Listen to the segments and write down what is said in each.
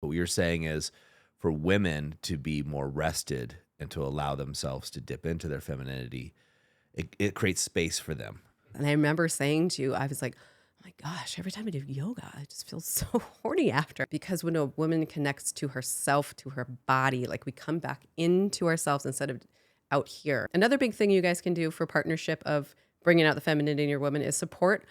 What you're saying is for women to be more rested and to allow themselves to dip into their femininity, it creates space for them. And I remember saying to you, I was like, oh my gosh, every time I do yoga, I just feel so horny after. Because when a woman connects to herself, to her body, like we come back into ourselves instead of out here. Another big thing you guys can do for partnership of bringing out the femininity in your woman is support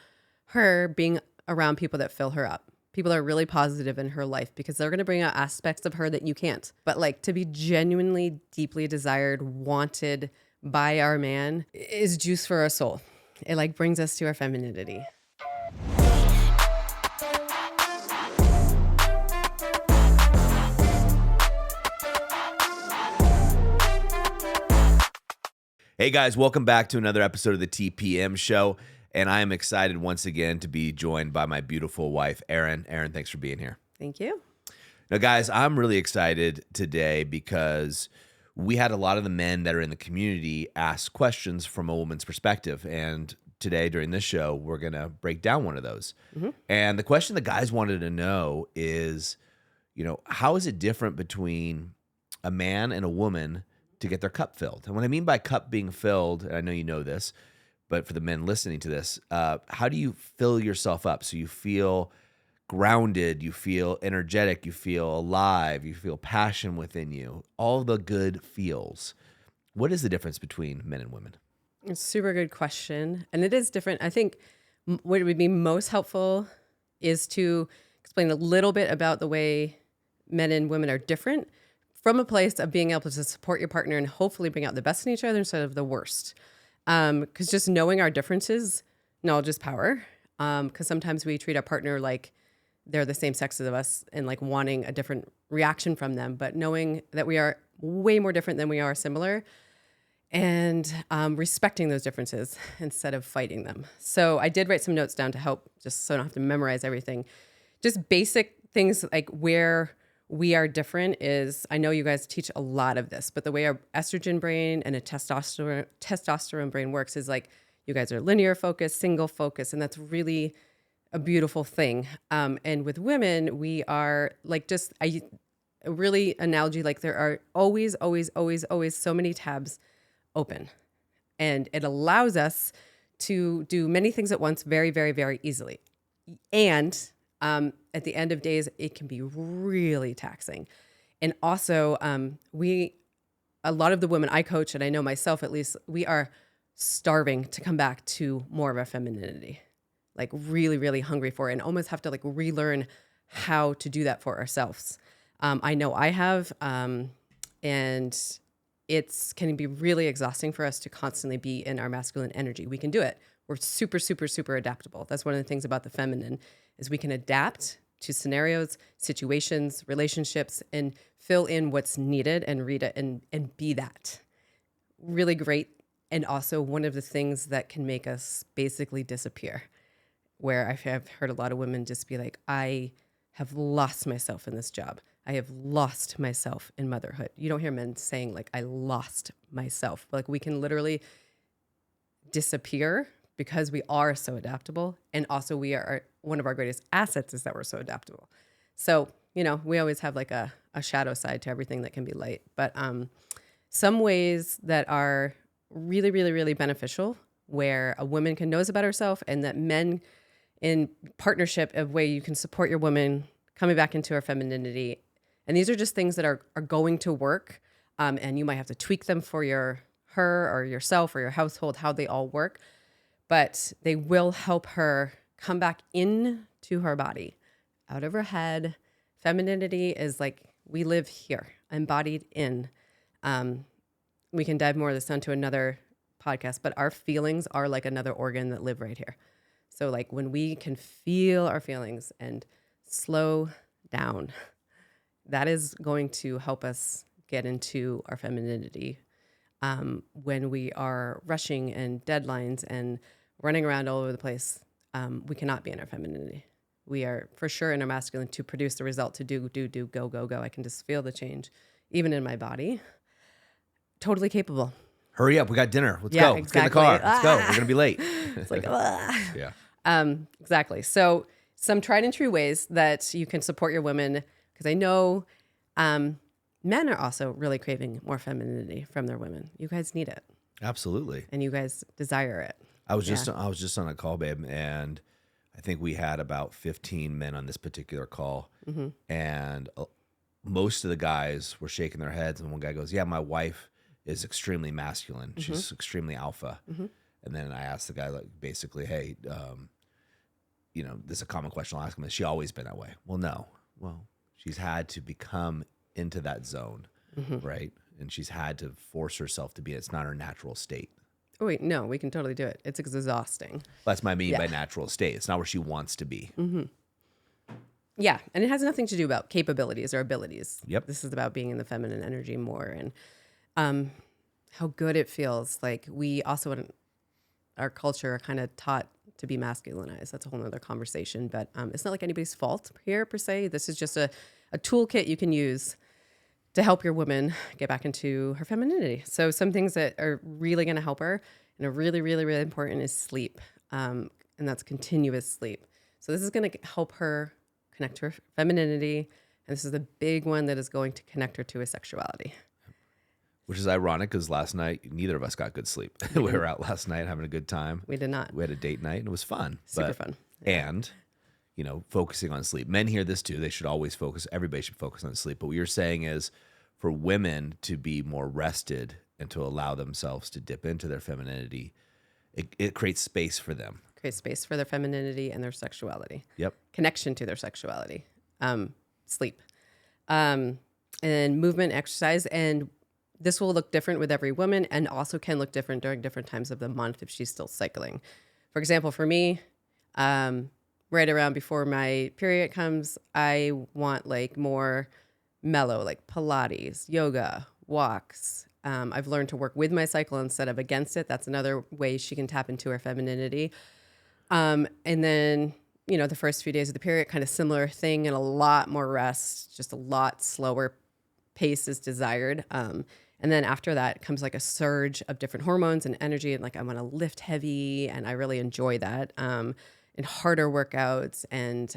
her being around people that fill her up. People are really positive in her life because they're going to bring out aspects of her that you can't. But like to be genuinely, deeply desired, wanted by our man is juice for our soul. It like brings us to our femininity. Hey guys, welcome back to another episode of the TPM show. And I am excited once again to be joined by my beautiful wife, Erin. Erin, thanks for being here. Thank you. Now, guys, I'm really excited today because we had a lot of the men that are in the community ask questions from a woman's perspective. And today during this show, we're going to break down one of those. Mm-hmm. And the question the guys wanted to know is, how is it different between a man and a woman to get their cup filled? And what I mean by cup being filled, and I know you know this, but for the men listening to this, how do you fill yourself up so you feel grounded, you feel energetic, you feel alive, you feel passion within you, all the good feels? What is the difference between men and women? It's a super good question. And it is different. I think what would be most helpful is to explain a little bit about the way men and women are different from a place of being able to support your partner and hopefully bring out the best in each other instead of the worst. Because just knowing our differences, knowledge is power. Because sometimes we treat our partner like they're the same sex as us and like wanting a different reaction from them, but knowing that we are way more different than we are similar and respecting those differences instead of fighting them. So I did write some notes down to help just so I don't have to memorize everything. Just basic things like where we are different is, I know you guys teach a lot of this, but the way our estrogen brain and a testosterone brain works is like you guys are linear focus, single focus, and that's really a beautiful thing. And with women, we are like a really analogy, like there are always so many tabs open. And it allows us to do many things at once very, very, very easily. And at the end of days, it can be really taxing. And also, a lot of the women I coach, and I know myself at least, we are starving to come back to more of our femininity, like really, really hungry for it and almost have to like relearn how to do that for ourselves. I know I have, and it's can be really exhausting for us to constantly be in our masculine energy. We can do it. We're super, super, super adaptable. That's one of the things about the feminine is we can adapt to scenarios, situations, relationships, and fill in what's needed and read it and be that. Really great. And also one of the things that can make us basically disappear, where I've heard a lot of women just be like, I have lost myself in this job. I have lost myself in motherhood. You don't hear men saying like, I lost myself. Like we can literally disappear because we are so adaptable. And also we are, one of our greatest assets is that we're so adaptable. So, we always have like a shadow side to everything that can be light. But some ways that are really, really, really beneficial where a woman can knows about herself and that men in partnership of way you can support your woman coming back into her femininity. And these are just things that are going to work. And you might have to tweak them for her or yourself or your household, how they all work. But they will help her come back into her body, out of her head. Femininity is like, we live here, embodied in. We can dive more of this onto another podcast, but our feelings are like another organ that live right here. So like when we can feel our feelings and slow down, that is going to help us get into our femininity. When we are rushing and deadlines and running around all over the place, we cannot be in our femininity. We are for sure in our masculine to produce the result, to do, go. I can just feel the change, even in my body. Totally capable. Hurry up. We got dinner. Let's go. Exactly. Let's get in the car. Let's go. We're going to be late. It's like, yeah. Exactly. So some tried and true ways that you can support your women Because I know men are also really craving more femininity from their women. You guys need it, Absolutely. and you guys desire it. I was just on a call, babe, and I think we had about 15 men on this particular call, and most of the guys were shaking their heads, and one guy goes, "Yeah, my wife is extremely masculine. She's extremely alpha." And then I asked the guy, like, basically, "Hey, this is a common question I'll ask him. Has she always been that way?" Well, no. Well, she's had to become into that zone, right? And she's had to force herself to be. It's not her natural state. Oh, wait, no, we can totally do it. It's exhausting. That's my mean by natural state. It's not where she wants to be. Yeah, and it has nothing to do about capabilities or abilities. Yep. This is about being in the feminine energy more, and how good it feels. Like we also in our culture are kind of taught to be masculinized. That's a whole nother conversation, but it's not like anybody's fault here per se. This is just a toolkit you can use to help your woman get back into her femininity. So some things that are really going to help her and are really, really, really important is sleep. And that's continuous sleep. So this is going to help her connect to her femininity. And this is the big one that is going to connect her to her sexuality. Which is ironic because last night, neither of us got good sleep. We were out last night having a good time. We did not. We had a date night and it was fun. Super fun. Yeah. And, focusing on sleep. Men hear this too. They should always focus. Everybody should focus on sleep. But what you're saying is for women to be more rested and to allow themselves to dip into their femininity, it creates space for them. Create space for their femininity and their sexuality. Yep. Connection to their sexuality. Sleep. And movement, exercise. And this will look different with every woman and also can look different during different times of the month if she's still cycling. For example, for me, right around before my period comes, I want like more mellow, like Pilates, yoga, walks. I've learned to work with my cycle instead of against it. That's another way she can tap into her femininity. And then, the first few days of the period, kind of similar thing and a lot more rest, just a lot slower pace is desired. And then after that comes like a surge of different hormones and energy. And like, I want to lift heavy and I really enjoy that. And harder workouts and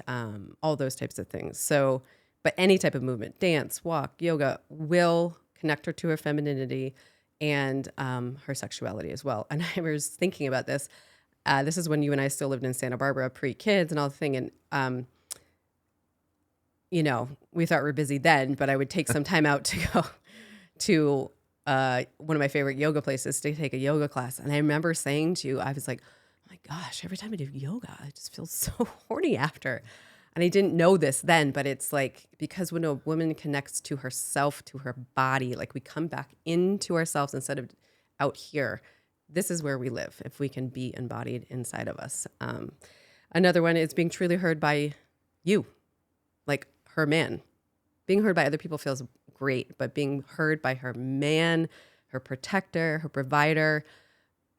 all those types of things. So, but any type of movement, dance, walk, yoga will connect her to her femininity and her sexuality as well. And I was thinking about this. This is when you and I still lived in Santa Barbara, pre-kids and all the thing. And, we thought we were busy then, but I would take some time out to go to one of my favorite yoga places to take a yoga class. And I remember saying to you, I was like, oh my gosh, every time I do yoga, I just feel so horny after. And I didn't know this then, but it's like, because when a woman connects to herself, to her body, like we come back into ourselves instead of out here, this is where we live, if we can be embodied inside of us. Another one is being truly heard by you, like her man. Being heard by other people feels great, but being heard by her man, her protector, her provider,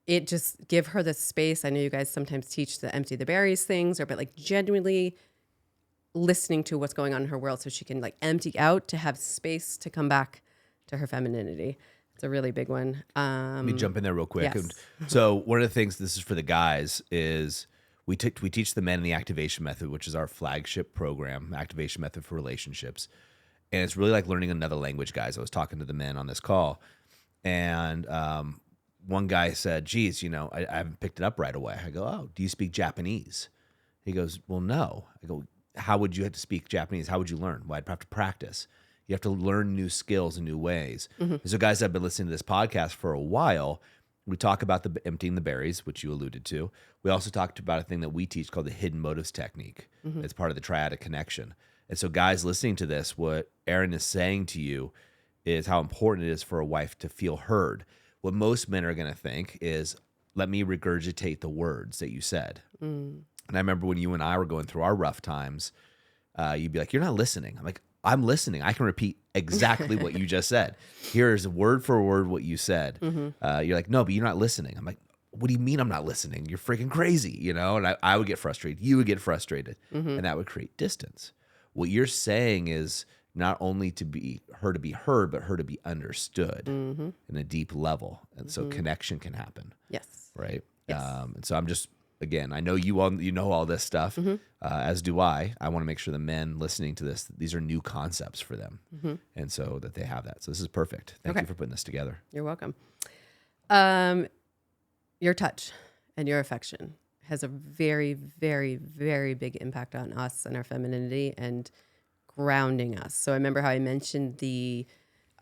it just give her the space. I know you guys sometimes teach the empty the berries things, but like genuinely listening to what's going on in her world so she can like empty out to have space to come back to her femininity. It's a really big one. Let me jump in there real quick. Yes. So one of the things, this is for the guys, is we teach the men the activation method, which is our flagship program, activation method for relationships. And it's really like learning another language, guys. I was talking to the men on this call, and one guy said, geez, I haven't picked it up right away. I go, oh, do you speak Japanese? He goes, well, no. I go, how would you have to speak Japanese? How would you learn? Well, I'd have to practice. You have to learn new skills and new ways. So guys that have been listening to this podcast for a while, we talk about the emptying the berries, which you alluded to. We also talked about a thing that we teach called the hidden motives technique. It's part of the triadic connection. And so guys listening to this, what Erin is saying to you is how important it is for a wife to feel heard. What most men are going to think is, let me regurgitate the words that you said. And I remember when you and I were going through our rough times, you'd be like, you're not listening. I'm like, I'm listening. I can repeat exactly what you just said. Here's word for word what you said. You're like, no, but you're not listening. I'm like, what do you mean I'm not listening? You're freaking crazy, And I would get frustrated. You would get frustrated. And that would create distance. What you're saying is not only to be her heard, but her to be understood in a deep level. And so connection can happen. Yes. Right. Yes. And so I'm just again, I know you know all this stuff, as do I. I want to make sure the men listening to this, these are new concepts for them, and so that they have that. So this is perfect. Thank you for putting this together. You're welcome. Your touch and your affection has a very, very, very big impact on us and our femininity and grounding us. So I remember how I mentioned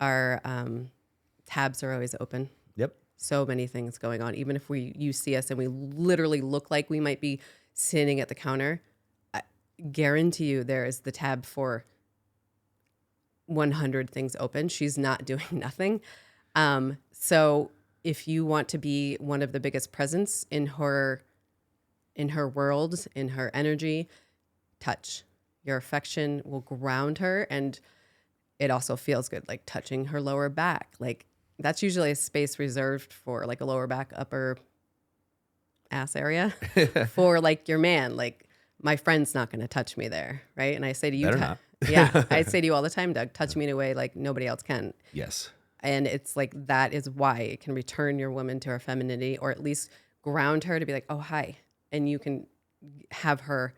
our tabs are always open. Yep. So many things going on. Even if you see us and we literally look like we might be sitting at the counter, I guarantee you there is the tab for 100 things open. She's not doing nothing. So if you want to be one of the biggest presence in her world, in her energy, touch. Your affection will ground her, and it also feels good, like touching her lower back. Like that's usually a space reserved for like a lower back, upper ass area for like your man. Like my friend's not going to touch me there, right? And I say to you, Better not. Yeah, I say to you all the time, Doug, touch me in a way like nobody else can. Yes. And it's like that is why it can return your woman to her femininity, or at least ground her to be like, oh, hi. And you can have her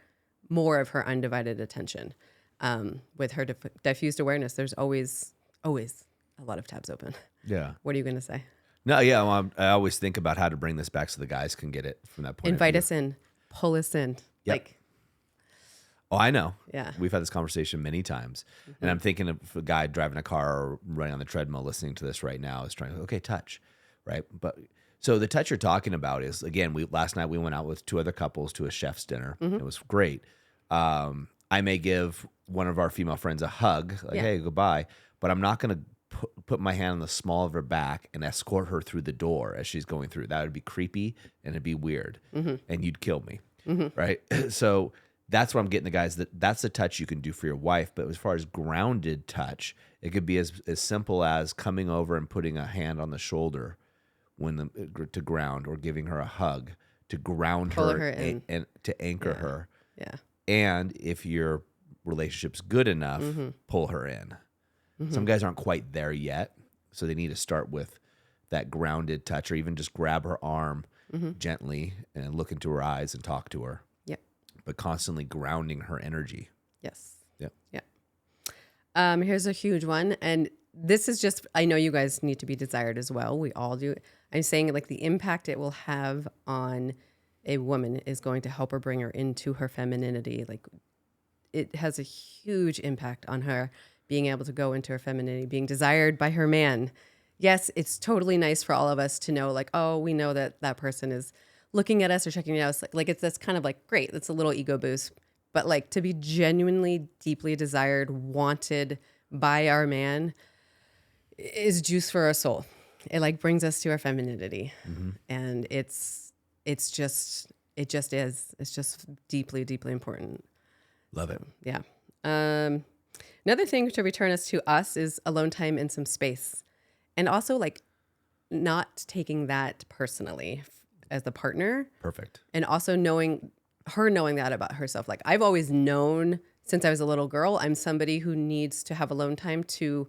more of her undivided attention. With her diffused awareness, there's always a lot of tabs open. Yeah. What are you going to say? No, yeah. Well, I always think about how to bring this back so the guys can get it from that point. Invite us in, pull us in. Yep. Like, oh, I know. Yeah. We've had this conversation many times. And I'm thinking of a guy driving a car or running on the treadmill listening to this right now is trying to, okay, touch, right? But so the touch you're talking about is, again, last night we went out with 2 other couples to a chef's dinner. It was great. I may give one of our female friends a hug, like, hey, goodbye, but I'm not going to put my hand on the small of her back and escort her through the door as she's going through. That would be creepy and it'd be weird and you'd kill me, right? So that's what I'm getting the guys, that's the touch you can do for your wife. But as far as grounded touch, it could be as simple as coming over and putting a hand on the shoulder to ground, or giving her a hug to ground her and to anchor her. Yeah. And if your relationship's good enough, pull her in. Some guys aren't quite there yet, so they need to start with that grounded touch, or even just grab her arm gently and look into her eyes and talk to her. Yep. But constantly grounding her energy. Yes. Yep. Yeah. Here's a huge one, and this is just, I know you guys need to be desired as well. We all do. I'm saying like the impact it will have on a woman is going to help her bring her into her femininity. Like it has a huge impact on her being able to go into her femininity, being desired by her man. Yes, it's totally nice for all of us to know, like, oh, we know that person is looking at us or checking it out. Like that's kind of like, great. That's a little ego boost. But like to be genuinely, deeply desired, wanted by our man is juice for our soul. It like brings us to our femininity. And it's just deeply, deeply important. Love it. Yeah. Another thing to return us to us is alone time and some space. And also like not taking that personally as the partner. Perfect. And also knowing that about herself. Like I've always known since I was a little girl, I'm somebody who needs to have alone time to,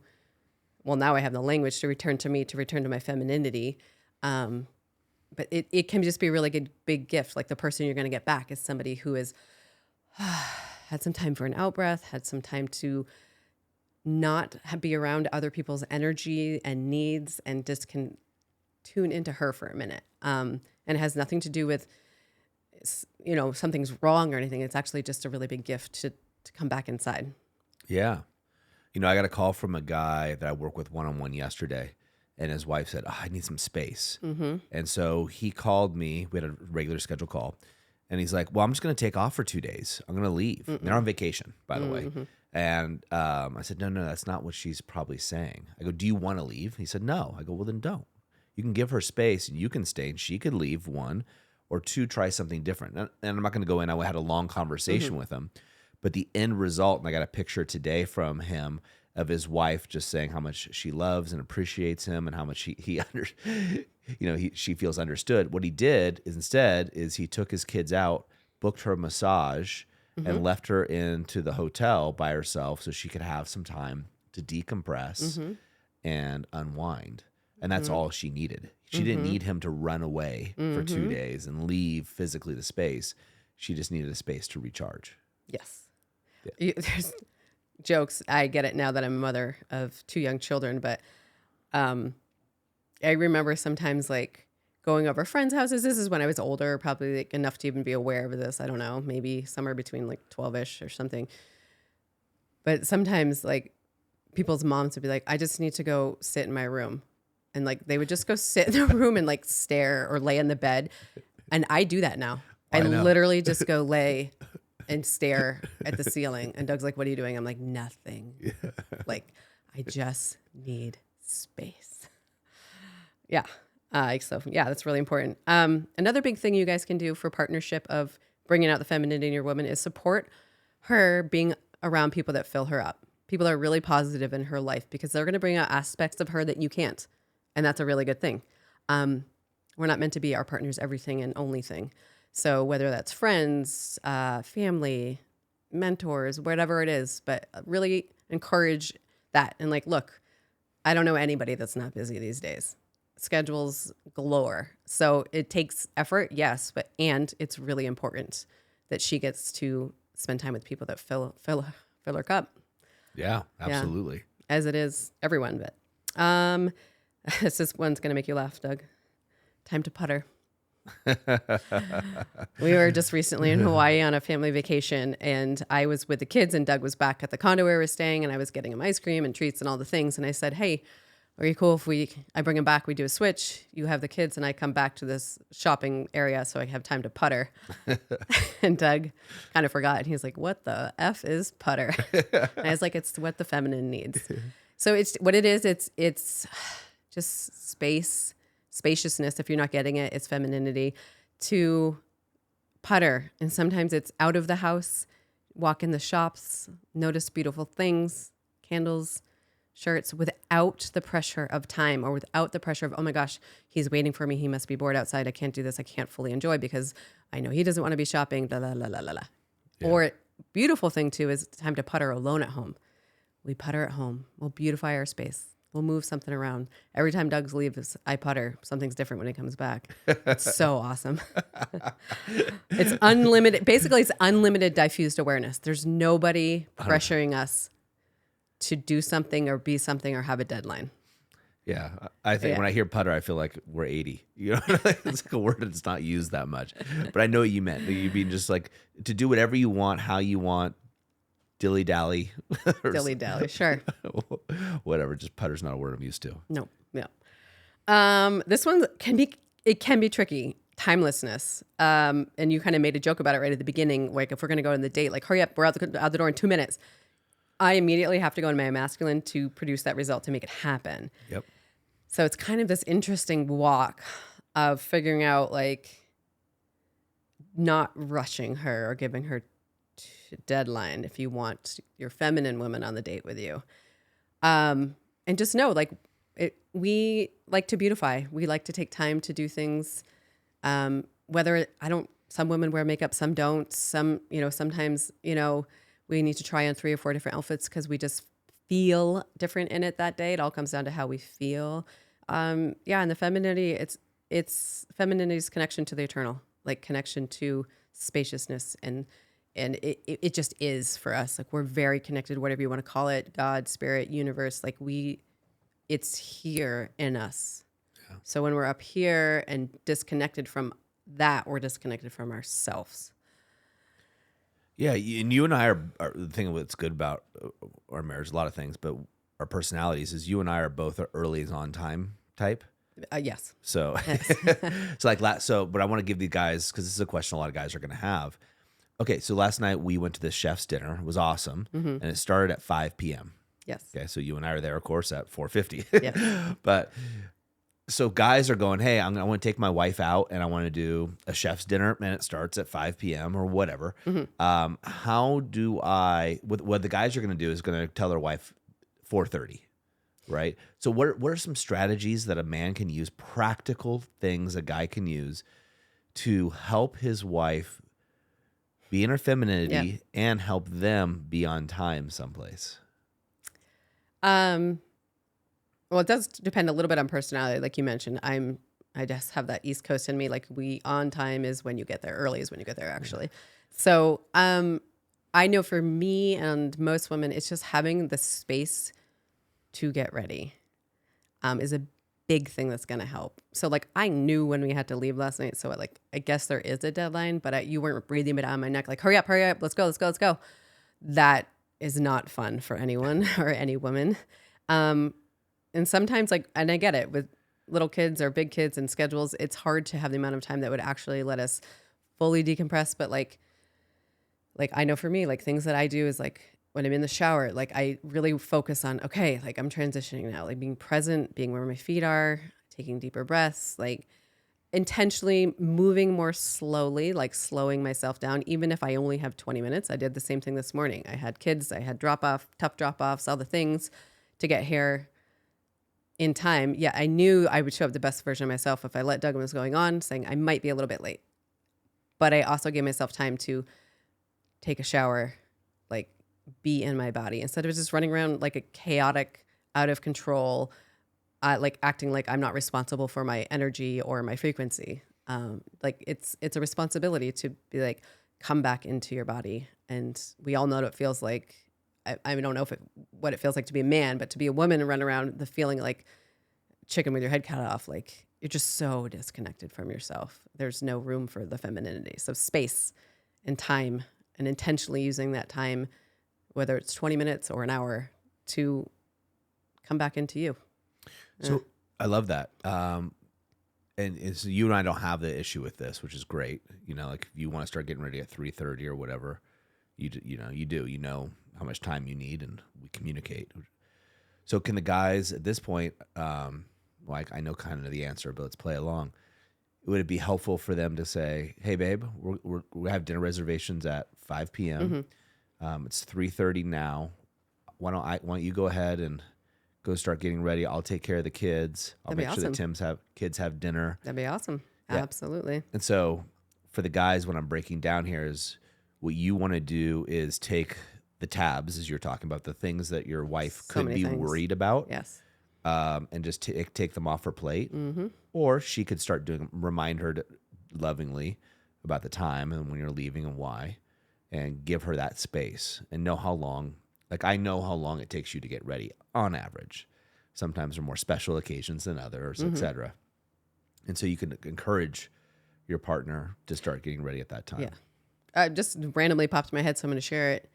well, now I have the language to return to my femininity. But it can just be a really good, big gift. Like the person you're going to get back is somebody who is had some time for an out breath, had some time to not be around other people's energy and needs, and just can tune into her for a minute. And it has nothing to do with, something's wrong or anything. It's actually just a really big gift to come back inside. Yeah. I got a call from a guy that I work with one-on-one yesterday, and his wife said, I need some space. And so he called me. We had a regular scheduled call. And he's like, well, I'm just going to take off for 2 days. I'm going to leave. They're on vacation, by the way. And I said, no, that's not what she's probably saying. I go, do you want to leave? He said, no. I go, well, then don't. You can give her space and you can stay, and she could leave, 1, or 2, try something different. And I'm not going to go in. I had a long conversation with him. But the end result, and I got a picture today from him of his wife just saying how much she loves and appreciates him, and how much she feels understood. What he did is he took his kids out, booked her a massage, and left her into the hotel by herself so she could have some time to decompress and unwind. And that's all she needed. She didn't need him to run away for 2 days and leave physically the space. She just needed a space to recharge. Yes. There's jokes. I get it now that I'm a mother of 2 young children, but I remember sometimes like going over friends' houses. This is when I was older, probably like enough to even be aware of this. I don't know, maybe somewhere between like 12-ish or something. But sometimes like people's moms would be like, I just need to go sit in my room. And like they would just go sit in the room and like stare or lay in the bed. And I do that now. I know. literally just go lay and stare at the ceiling. And Doug's like, what are you doing? I'm like, nothing. Like, I just need space. Yeah. So yeah, that's really important. Another big thing you guys can do for partnership of bringing out the femininity in your woman is support her being around people that fill her up. People that are really positive in her life because they're going to bring out aspects of her that you can't. And that's a really good thing. We're not meant to be our partner's everything and only thing. So whether that's friends, family, mentors, whatever it is, but really encourage that. And like, look, I don't know anybody that's not busy these days. Schedules galore. So it takes effort, yes, and it's really important that she gets to spend time with people that fill her cup. Yeah, absolutely. Yeah, as it is everyone. But this one's gonna make you laugh, Doug. Time to putter. We were just recently in Hawaii on a family vacation, and I was with the kids, and Doug was back at the condo where we were staying, and I was getting him ice cream and treats and all the things. And I said, hey, are you cool if I bring him back, we do a switch, you have the kids, and I come back to this shopping area so I have time to putter. And Doug kind of forgot. And he's like, what the F is putter? And I was like, it's what the feminine needs. So it's what it is. It's just spaciousness. If you're not getting it, it's femininity to putter. And sometimes it's out of the house, walk in the shops, notice beautiful things, candles, shirts, without the pressure of time or without the pressure of, oh my gosh, he's waiting for me. He must be bored outside. I can't do this. I can't fully enjoy because I know he doesn't want to be shopping. La, la, la, la, la, la. Yeah. Or beautiful thing too is time to putter alone at home. We putter at home. We'll beautify our space. We'll move something around. Every time Doug's leaves, I putter. Something's different when he comes back. It's so awesome. It's unlimited. Basically, it's unlimited diffused awareness. There's nobody pressuring us to do something or be something or have a deadline. Yeah. I think when I hear putter, I feel like we're 80. You know, it's like a word that's not used that much. But I know what you meant. You mean just like to do whatever you want, how you want, dilly-dally. Dilly-dally, sure. Whatever. Just putter's not a word I'm used to. No, yeah. This one can be tricky. Timelessness. And you kind of made a joke about it right at the beginning. Like if we're going to go on the date, like hurry up, we're out the door in 2 minutes. I immediately have to go in my masculine to produce that result, to make it happen. Yep. So it's kind of this interesting walk of figuring out like not rushing her or giving her a deadline if you want your feminine woman on the date with you. And just know like we like to beautify. We like to take time to do things. Some women wear makeup, some don't. Sometimes, we need to try on 3 or 4 different outfits because we just feel different in it that day. It all comes down to how we feel. And the femininity, it's femininity's connection to the eternal, like connection to spaciousness, and it just is for us. Like we're very connected, whatever you want to call it, God, spirit, universe. Like it's here in us. Yeah. So when we're up here and disconnected from that, we're disconnected from ourselves. Yeah, and you and I are the thing that's good about our marriage, a lot of things, but our personalities is you and I are both early on time type. Yes. So, Yes. but I want to give you guys, because this is a question a lot of guys are going to have. Okay, so last night we went to this chef's dinner. It was awesome, and it started at 5 p.m. Yes. Okay, so you and I are there, of course, at 4:50. Yes. But so guys are going, hey, I want to take my wife out and I want to do a chef's dinner and it starts at 5 p.m. or whatever. Mm-hmm. How do what the guys are going to do is going to tell their wife 4:30, right? So what are some strategies that a man can use, practical things a guy can use to help his wife be in her femininity and help them be on time someplace? Well, it does depend a little bit on personality. Like you mentioned, I just have that East Coast in me. Like we on time is when you get there. Early is when you get there, actually. So I know for me and most women, it's just having the space to get ready is a big thing that's going to help. So like I knew when we had to leave last night. So like I guess there is a deadline, but you weren't breathing it on my neck like, hurry up, let's go, let's go, let's go. That is not fun for anyone or any woman. And sometimes like, and I get it with little kids or big kids and schedules, it's hard to have the amount of time that would actually let us fully decompress. But like I know for me, like things that I do is like when I'm in the shower, like I really focus on, okay, like I'm transitioning now, like being present, being where my feet are, taking deeper breaths, like intentionally moving more slowly, like slowing myself down, even if I only have 20 minutes. I did the same thing this morning. I had kids, I had tough drop offs, all the things to get here in time. Yeah, I knew I would show up the best version of myself if I let Doug was going on, saying I might be a little bit late. But I also gave myself time to take a shower, like be in my body instead of just running around like a chaotic, out of control, like acting like I'm not responsible for my energy or my frequency. Like it's a responsibility to be like, come back into your body. And we all know what it feels like. I don't know what it feels like to be a man, but to be a woman and run around the feeling like chicken with your head cut off, like you're just so disconnected from yourself. There's no room for the femininity. So space and time and intentionally using that time, whether it's 20 minutes or an hour, to come back into you. So I love that. And so you and I don't have the issue with this, which is great. You know, like if you want to start getting ready at 3:30 or whatever, you know how much time you need, and we communicate. So can the guys at this point, like I know kind of the answer, but let's play along. Would it be helpful for them to say, "Hey, babe, we have dinner reservations at 5 p.m. It's 3:30 now. Why don't you go ahead and go start getting ready? I'll take care of the kids. I'll make sure that kids have dinner." That'd be awesome. Yeah. Absolutely. And so for the guys, what I'm breaking down here is what you want to do is take the tabs, as you're talking about, the things that your wife could be worried about. Yes. And just take them off her plate. Or she could start remind her lovingly about the time and when you're leaving and why, and give her that space and know how long. Like I know how long it takes you to get ready on average. Sometimes there are more special occasions than others, etc. And so you can encourage your partner to start getting ready at that time. Yeah. Just randomly popped in my head, so I'm going to share it.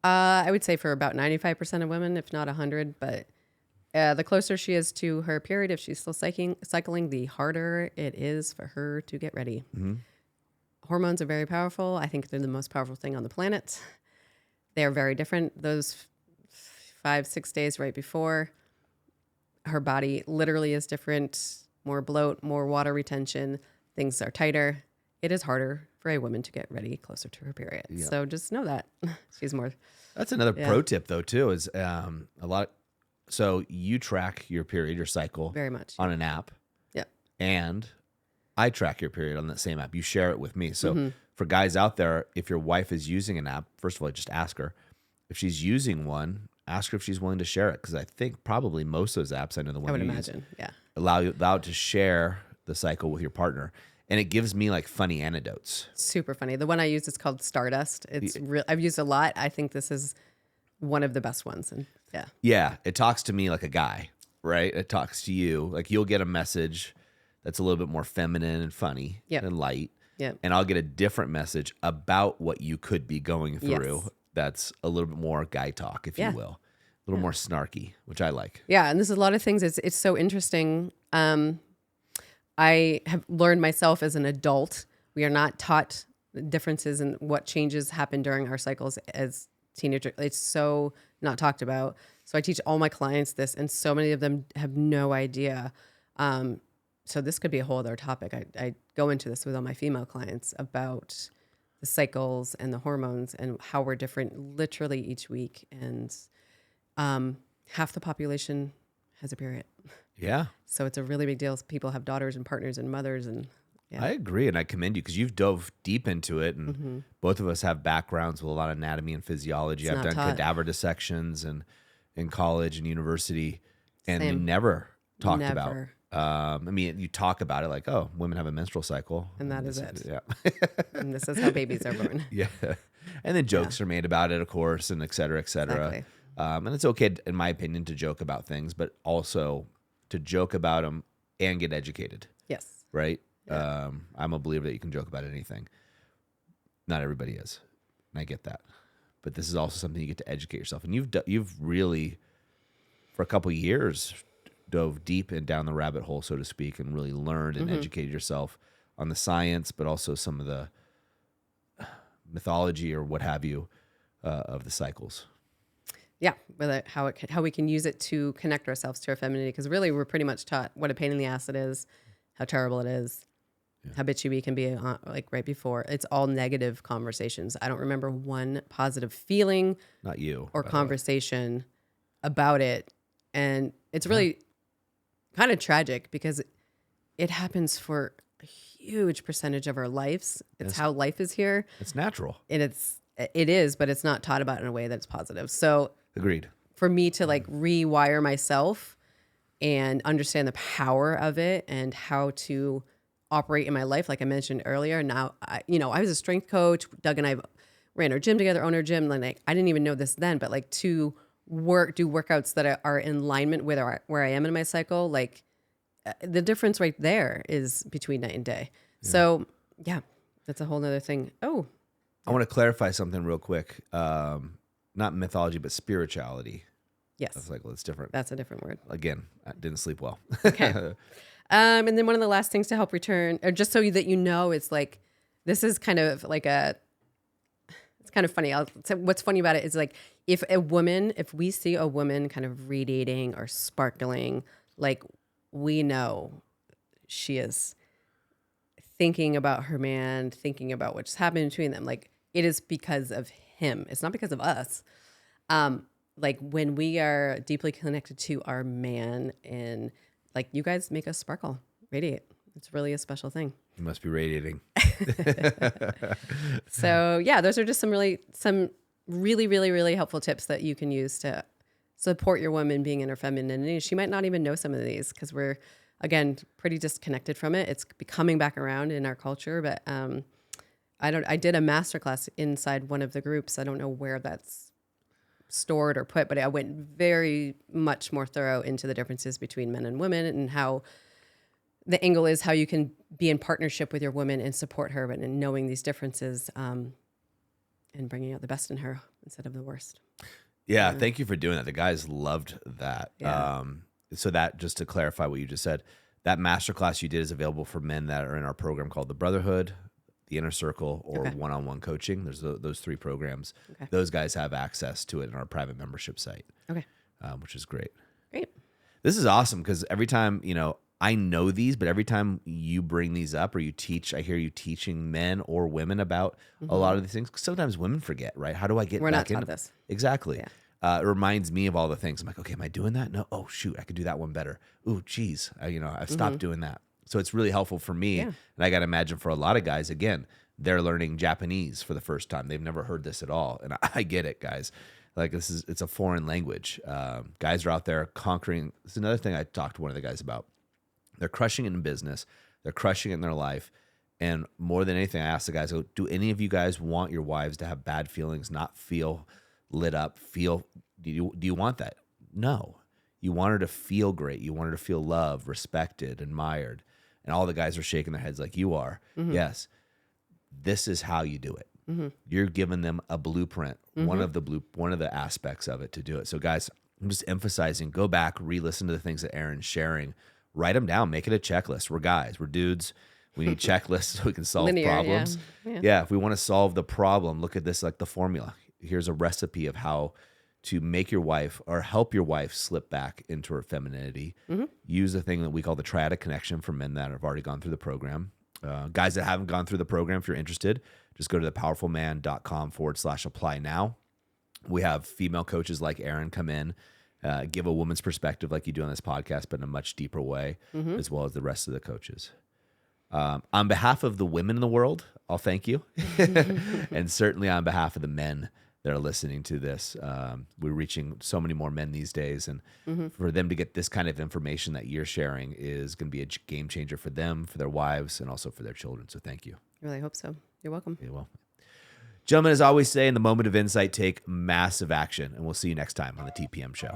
I would say for about 95% of women, if not 100, but the closer she is to her period, if she's still cycling, the harder it is for her to get ready. Hormones are very powerful. I think they're the most powerful thing on the planet. They're very different. Those 5-6 days right before, her body literally is different. More bloat, more water retention. Things are tighter. It is harder for a woman to get ready closer to her period. Yeah. So just know that she's more. That's another pro tip though too, is so you track your period, your cycle very much on an app. Yeah. And I track your period on that same app. You share it with me. So for guys out there, if your wife is using an app, first of all, just ask her. If she's using one, ask her if she's willing to share it. Because I think probably most of those apps, I know the one I would you imagine, use, allow to share the cycle with your partner. And it gives me like funny anecdotes. Super funny. The one I use is called Stardust. It's I've used a lot. I think this is one of the best ones. And yeah, it talks to me like a guy, right? It talks to you like you'll get a message that's a little bit more feminine and funny and light. Yep. And I'll get a different message about what you could be going through. That's a little bit more guy talk, if you will, a little more snarky, which I like. Yeah, and there's a lot of things. It's so interesting. I have learned myself as an adult. We are not taught differences in what changes happen during our cycles as teenagers. It's so not talked about. So I teach all my clients this, and so many of them have no idea. So this could be a whole other topic. I go into this with all my female clients about the cycles and the hormones and how we're different literally each week. And half the population has a period. Yeah. So it's a really big deal. People have daughters and partners and mothers. And I agree. And I commend you because you've dove deep into it. And both of us have backgrounds with a lot of anatomy and physiology. I've done cadaver dissections and in college and university. and you Same. never talked about. Never. I mean, you talk about it like, oh, women have a menstrual cycle. And that is it. Yeah. And this is how babies are born. Yeah. And then jokes are made about it, of course, and et cetera, et cetera. Exactly. And it's okay, in my opinion, to joke about things, but also to joke about them and get educated, Yes. right? I'm a believer that you can joke about anything. Not everybody is, and I get that. But this is also something you get to educate yourself. And you've really, for a couple of years, dove deep and down the rabbit hole, so to speak, and really learned and educated yourself on the science, but also some of the mythology or what have you of the cycles. Yeah, whether how we can use it to connect ourselves to our femininity, because really we're pretty much taught what a pain in the ass it is, how terrible it is, how bitchy we can be, like right before. It's all negative conversations. I don't remember one positive feeling Not you. or conversation about it, and it's really kind of tragic because it happens for a huge percentage of our lives. It's how life is here, It's natural. and it is, but it's not taught about in a way that's positive. So Agreed. for me to like rewire myself and understand the power of it and how to operate in my life, like I mentioned earlier. Now, I was a strength coach. Doug and I ran our gym together, own our gym. Like I didn't even know this then, but like to do workouts that are in alignment with where I am in my cycle, like the difference right there is between night and day. Yeah. So yeah, that's a whole nother thing. Oh, I want to clarify something real quick. Not mythology, but spirituality. yes. That's like, well, it's different. That's a different word. Again, I didn't sleep well. Okay. And then one of the last things to help return, or just so that you know, it's like, this is kind of like it's kind of funny. What's funny about it is like, if we see a woman kind of radiating or sparkling, like we know she is thinking about her man, thinking about what's happening between them. Like it is because of him. It's not because of us. Like when we are deeply connected to our man, and like you guys make us sparkle, radiate. It's really a special thing. You must be radiating. So yeah, those are just some really, really helpful tips that you can use to support your woman being in her femininity. She might not even know some of these because we're, again, pretty disconnected from it. It's coming back around in our culture, but I did a masterclass inside one of the groups. I don't know where that's stored or put, but I went very much more thorough into the differences between men and women and how the angle is how you can be in partnership with your woman and support her, but in knowing these differences and bringing out the best in her instead of the worst. Yeah, thank you for doing that. The guys loved that. Yeah. So that, just to clarify what you just said, that masterclass you did is available for men that are in our program called the Brotherhood, the Inner Circle, or one-on-one coaching. There's those three programs. Okay. Those guys have access to it in our private membership site, Okay. Which is great. Great. This is awesome because every time, I know these, but every time you bring these up or you teach, I hear you teaching men or women about a lot of these things. 'Cause sometimes women forget, right? How do I get We're back not into taught this. Exactly. Yeah. It reminds me of all the things. I'm like, okay, am I doing that? No. Oh, shoot, I could do that one better. Ooh, geez, I've stopped doing that. So it's really helpful for me. Yeah. And I got to imagine for a lot of guys, again, they're learning Japanese for the first time. They've never heard this at all. And I get it, guys. Like it's a foreign language. Guys are out there conquering. It's another thing I talked to one of the guys about. They're crushing it in business. They're crushing it in their life. And more than anything, I ask the guys, do any of you guys want your wives to have bad feelings, not feel lit up, do you want that? No. You want her to feel great. You want her to feel loved, respected, admired. And all the guys are shaking their heads like you are. Mm-hmm. Yes. This is how you do it. Mm-hmm. You're giving them a blueprint, one of the aspects of it to do it. So guys, I'm just emphasizing, go back, re-listen to the things that Erin's sharing. Write them down. Make it a checklist. We're guys. We're dudes. We need checklists so we can solve problems. Yeah. If we want to solve the problem, look at this like the formula. Here's a recipe of how to make your wife or help your wife slip back into her femininity. Mm-hmm. Use the thing that we call the triadic connection for men that have already gone through the program. Guys that haven't gone through the program, if you're interested, just go to thepowerfulman.com/apply now. We have female coaches like Erin come in, give a woman's perspective like you do on this podcast, but in a much deeper way, as well as the rest of the coaches. On behalf of the women in the world, I'll thank you. And certainly on behalf of the men that are listening to this. We're reaching so many more men these days, and for them to get this kind of information that you're sharing is going to be a game changer for them, for their wives, and also for their children. So thank you. I really hope so. You're welcome. You're welcome. Gentlemen, as I always say, in the moment of insight, take massive action, and we'll see you next time on the TPM show.